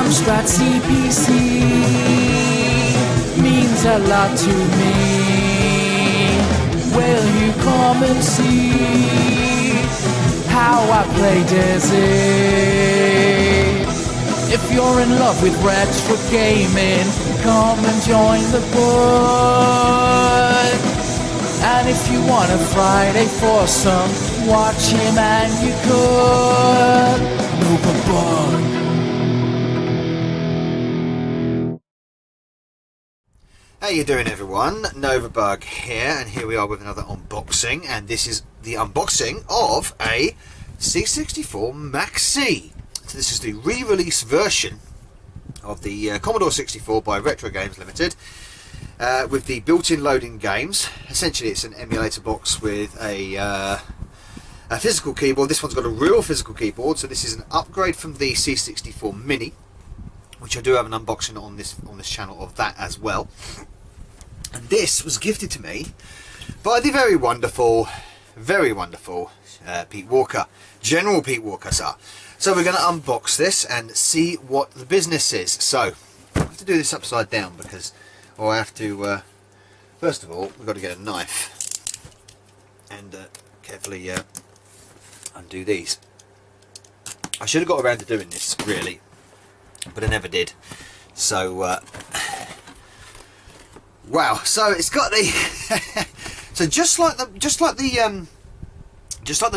Amstrad CPC means a lot to me. Will you come and see how I play Dizzy? If you're in love with retro gaming, come and join the board. And if you want a Friday foursome, watch him and you could. Novabug. How you doing, everyone? Novabug here, and here we are with another unboxing, and this is the unboxing of a C64 Maxi. So this is the re-release version of the Commodore 64 by Retro Games Limited, with the built-in loading games. Essentially it's an emulator box with a physical keyboard. This one's got a real physical keyboard, so this is an upgrade from the C64 Mini, which I do have an unboxing on this channel of that as well. And this was gifted to me by the very wonderful Pete Walker, General Pete Walker, sir. So we're going to unbox this and see what the business is. So I have to do this upside down because, or I have to, first of all, we've got to get a knife and carefully undo these. I should have got around to doing this, really, but I never did. So wow, so it's got the so just like the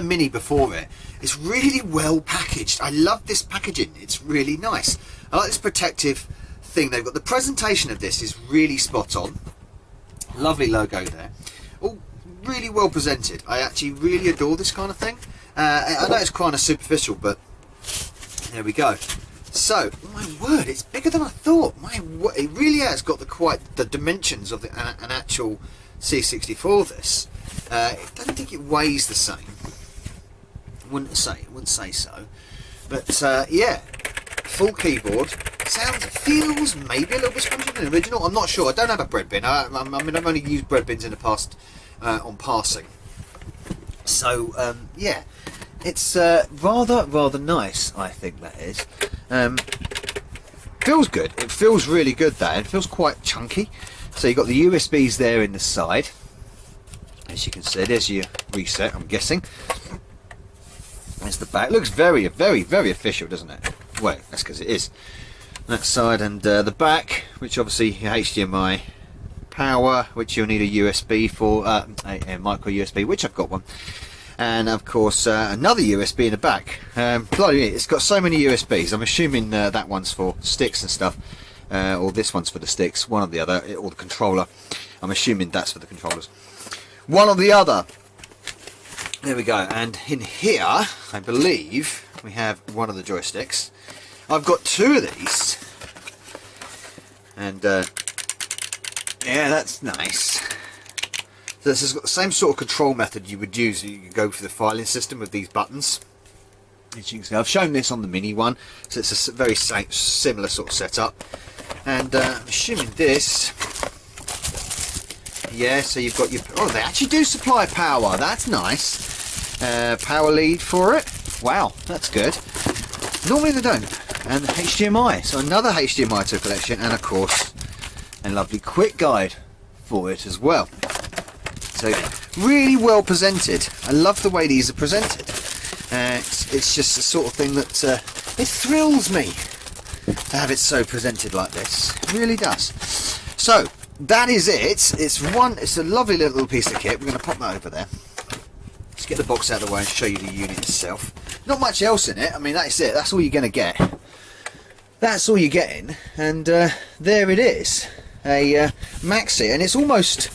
Mini before it, it's really well packaged. I love this packaging, it's really nice. I like this protective thing they've got. The presentation of this is really spot on. Lovely logo there, all really well presented. I actually really adore this kind of thing. I know it's kind of superficial, but there we go. So, my word, it's bigger than I thought. It really has got the dimensions of an actual C64. This, I don't think it weighs the same. Wouldn't say so. But yeah, full keyboard. Feels maybe a little bit spongier than the original. I'm not sure. I don't have a bread bin. I mean, I've only used bread bins in the past on passing. So yeah, it's rather nice. I think that is. Feels good. It feels really good. It feels quite chunky. So you've got the USBs there in the side, as you can see. There's your reset, I'm guessing. There's the back. Looks very official, doesn't it? Well, that's because it is. That side and the back, which obviously your HDMI power, which you'll need a USB for, a micro USB, which I've got one. And of course another USB in the back. It's got so many USBs. I'm assuming that one's for sticks and stuff, or this one's for the sticks, one or the other, or the controller. I'm assuming that's for the controllers, one or the other. There we go. And in here I believe we have one of the joysticks. I've got two of these, and yeah, that's nice. So this has got the same sort of control method you would use. You could go for the filing system with these buttons. As you can see, I've shown this on the Mini one, so it's a very similar sort of setup. And I'm assuming this, yeah. So you've got your. Oh, they actually do supply power. That's nice. Power lead for it. Wow, that's good. Normally they don't. And HDMI. So another HDMI to collection, and of course a lovely quick guide for it as well. So really well presented. I love the way these are presented. It's just the sort of thing that it thrills me to have it so presented like this. It really does. So that is it. It's a lovely little piece of kit. We're going to pop that over there. Let's get the box out of the way and show you the unit itself. Not much else in it. I mean, that's it. That's all you're going to get. That's all you're getting. And there it is, a Maxi, and it's almost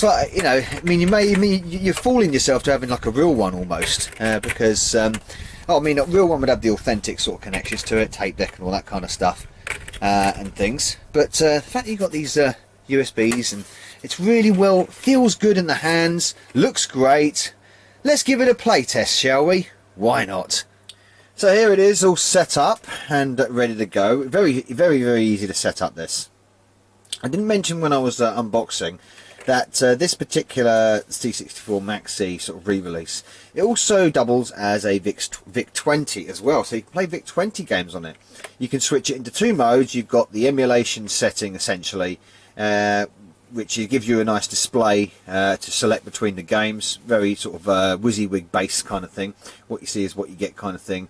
like, you know, I mean, you're fooling yourself to having like a real one almost, because I mean, a real one would have the authentic sort of connections to it, tape deck and all that kind of stuff, and things. But the fact that you've got these USBs, and it's really well, feels good in the hands, looks great. Let's give it a play test, shall we? Why not? So here it is, all set up and ready to go. Very easy to set up this. I didn't mention when I was unboxing, that this particular C64 Maxi sort of re-release, it also doubles as a VIC-20 as well, so you can play VIC-20 games on it. You can switch it into two modes. You've got the emulation setting essentially, which gives you a nice display to select between the games, very sort of WYSIWYG based kind of thing. What you see is what you get kind of thing.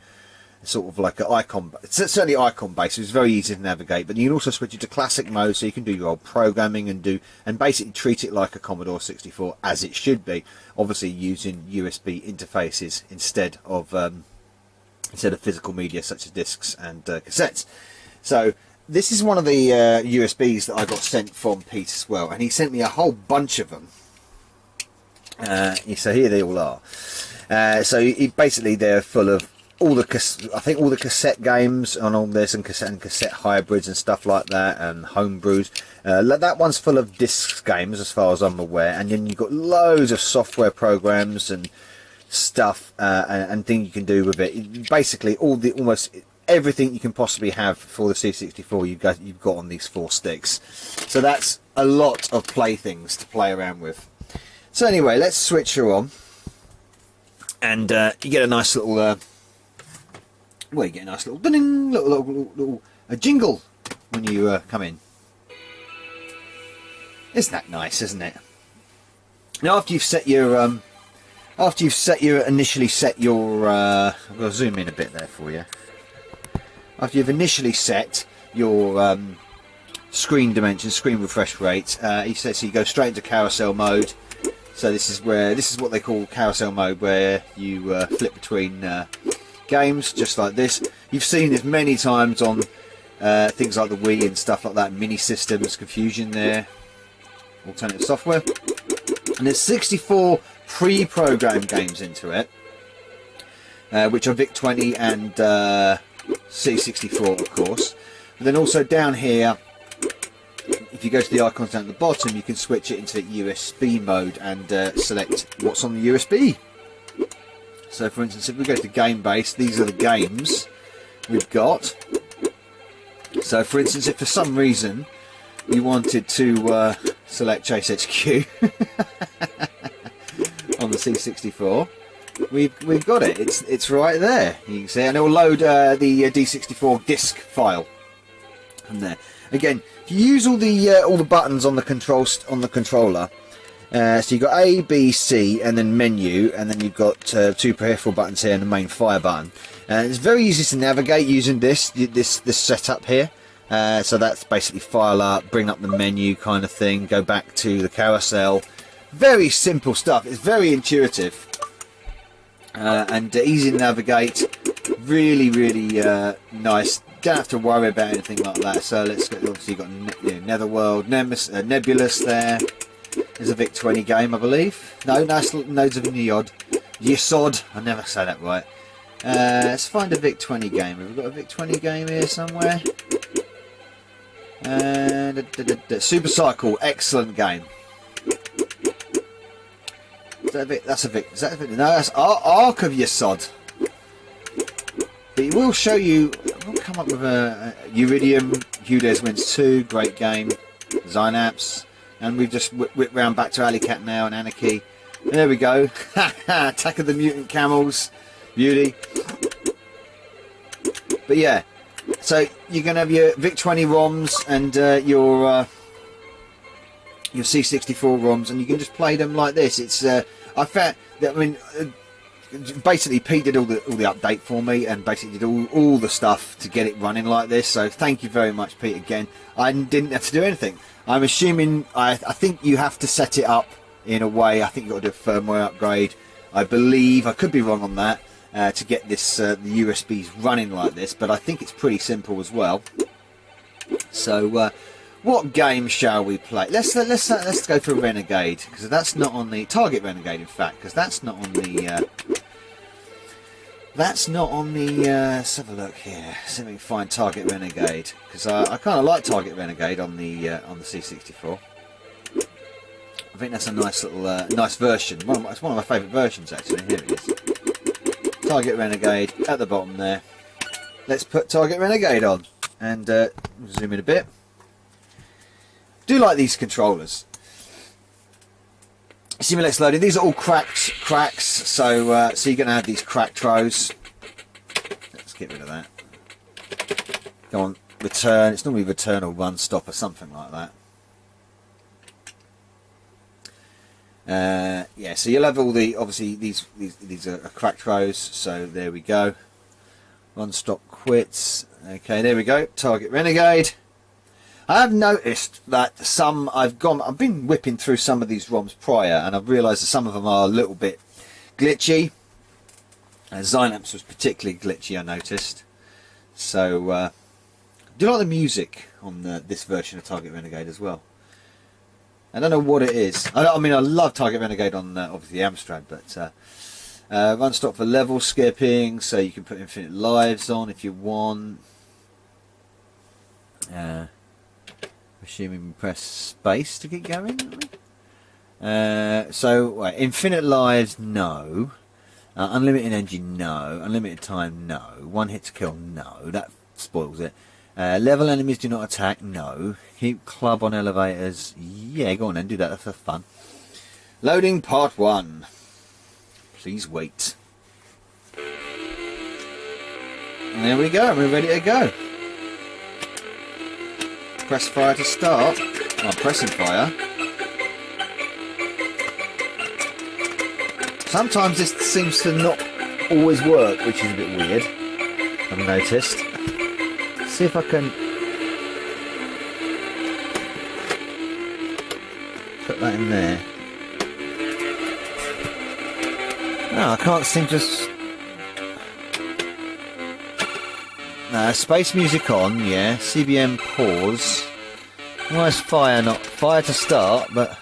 Sort of like an icon, it's certainly icon based, so it's very easy to navigate, but you can also switch it to classic mode, so you can do your old programming and basically treat it like a Commodore 64 as it should be, obviously using USB interfaces instead of physical media such as discs and cassettes. So this is one of the USBs that I got sent from Pete as well, and he sent me a whole bunch of them. So here they all are. So basically they're full of all the cassette games on all this, and cassette hybrids and stuff like that, and homebrews. That one's full of disc games as far as I'm aware, and then you've got loads of software programs and stuff and things you can do with it. Basically almost everything you can possibly have for the C64 you've got on these 4 sticks. So that's a lot of playthings to play around with. So anyway, let's switch her on, and you get a nice little well, you get a nice little ding, little a jingle when you come in. Isn't that nice, isn't it? Now, after you've initially set your I'm going to zoom in a bit there for you. After you've initially set your screen dimensions, screen refresh rate, so you go straight into carousel mode. So this is what they call carousel mode, where you flip between games just like this. You've seen this many times on things like the Wii and stuff like that, mini systems, confusion there, alternative software. And there's 64 pre-programmed games into it, which are VIC-20 and C64 of course. But then also down here, if you go to the icons down at the bottom, you can switch it into USB mode and select what's on the USB. So for instance, if we go to game base, these are the games we've got. So for instance, if for some reason you wanted to select Chase HQ on the C64, we've got it. It's right there. You can see, and it will load the D64 disk file from there. Again, if you use all the buttons on the controller. So you've got A, B, C, and then menu, and then you've got 2 peripheral buttons here and the main fire button. It's very easy to navigate using this setup here. So that's basically file up, bring up the menu kind of thing, go back to the carousel. Very simple stuff. It's very intuitive and easy to navigate. Really, really nice. Don't have to worry about anything like that. So let's go. Obviously, you've got Netherworld, Nebulous there. There's a VIC-20 game, I believe. No, nice nodes of Yesod. I never say that right. Let's find a VIC-20 game. Have we got a VIC-20 game here somewhere? Super Cycle, excellent game. Is that a Vic? That's a Vic. Is that a Vic? No, that's Ark of Yesod. But it will show you. We'll come up with a Uridium, Hughes Wins 2, great game. Synapse. And we've just whipped round back to Alley Cat now and Anarchy. There we go. Attack of the Mutant Camels. Beauty. But yeah, so you're going to have your VIC-20 ROMs and your C64 ROMs, and you can just play them like this. It's I found that, I mean, basically Pete did all the update for me, and basically did all the stuff to get it running like this. So thank you very much, Pete, again. I didn't have to do anything. I'm assuming, I think you have to set it up in a way. I think you've got to do a firmware upgrade. I believe, I could be wrong on that, to get this the USBs running like this, but I think it's pretty simple as well. So what game shall we play? Let's go for Renegade, because that's not on the Target Renegade, in fact, because that's not on the let's have a look here, see if we can find Target Renegade, because I kind of like Target Renegade on the C64. I think that's a nice little nice version. It's one of my favourite versions, actually. Here it is. Target Renegade at the bottom there. Let's put Target Renegade on and zoom in a bit. Do like these controllers. Simulates loading. These are all cracks. So you're going to have these cracked rows. Let's get rid of that. Go on, return. It's normally return or run stop or something like that. Yeah, so you'll have all the, obviously these are cracked rows. So there we go. Run stop quits. Okay, there we go. Target Renegade. I have noticed that I've been whipping through some of these ROMs prior, and I've realised that some of them are a little bit glitchy. Xynapse was particularly glitchy, I noticed. So, do you like the music on this version of Target Renegade as well? I don't know what it is. I mean, I love Target Renegade on obviously Amstrad, but run stop for level skipping, so you can put infinite lives on if you want. Assuming we press space to get going. So infinite lives, no. Unlimited energy, no. Unlimited time, no. One hit to kill, no. That spoils it. Level enemies do not attack, no. Keep club on elevators, yeah, go on then, do that, that's for fun. Loading part 1. Please wait. And there we go, we're ready to go. Press fire to start. I'm pressing fire. Sometimes this seems to not always work, which is a bit weird, I've noticed. See if I can put that in there. No, I can't seem to... No, space music on, yeah. CBM pause. Why is fire not... Fire to start, but...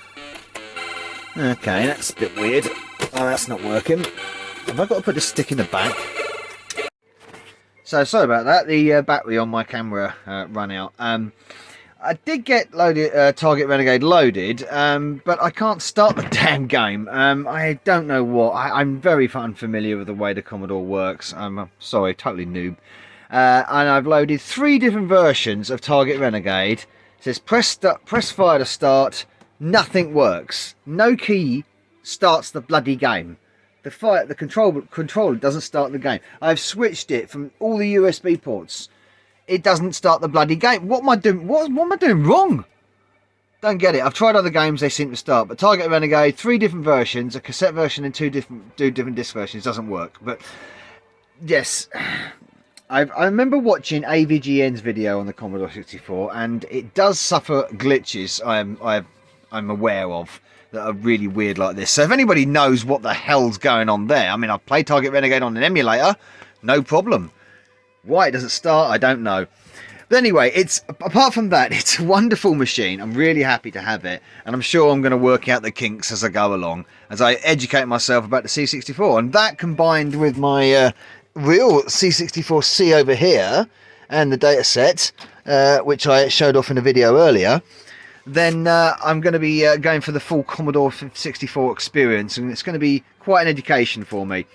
Okay, that's a bit weird. Oh, that's not working. Have I got to put the stick in the back? So, sorry about that. The battery on my camera ran out. I did get Target Renegade loaded, but I can't start the damn game. I don't know what. I'm very unfamiliar with the way the Commodore works. I'm sorry, totally noob. And I've loaded 3 different versions of Target Renegade. It says press fire to start. Nothing works. No key starts the bloody game. The controller doesn't start the game. I've switched it from all the USB ports. It doesn't start the bloody game. What am I doing? What am I doing wrong? Don't get it. I've tried other games, they seem to start, but Target Renegade, 3 different versions, a cassette version and 2 different disc versions, doesn't work. But yes, I remember watching AVGN's video on the Commodore 64, and it does suffer glitches. I'm aware of that are really weird like this. So if anybody knows what the hell's going on there, I mean, I've played Target Renegade on an emulator, no problem. Why it doesn't start, I don't know. But anyway, apart from that, it's a wonderful machine. I'm really happy to have it, and I'm sure I'm going to work out the kinks as I go along, as I educate myself about the C64. And that, combined with my real C64C over here, and the data set, which I showed off in a video earlier, then I'm going to be going for the full Commodore 64 experience, and it's going to be quite an education for me.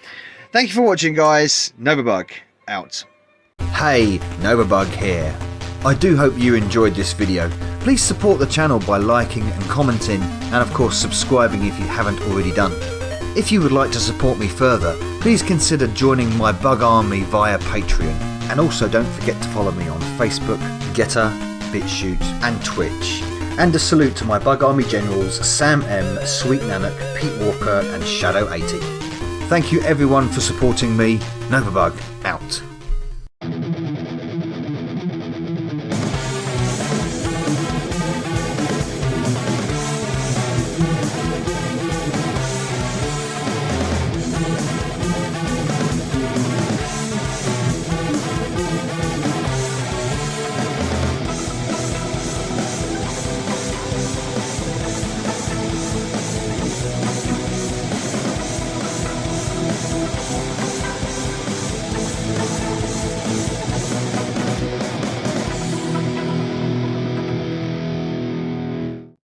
Thank you for watching, guys. Novabug out. Hey, Novabug here. I do hope you enjoyed this video. Please support the channel by liking and commenting, and of course subscribing if you haven't already done. If you would like to support me further, please consider joining my Bug Army via Patreon, and also don't forget to follow me on Facebook, Getter, BitChute and Twitch. And a salute to my Bug Army generals Sam M, Sweet Nanak, Pete Walker and Shadow 80. Thank you everyone for supporting me. Novabug out.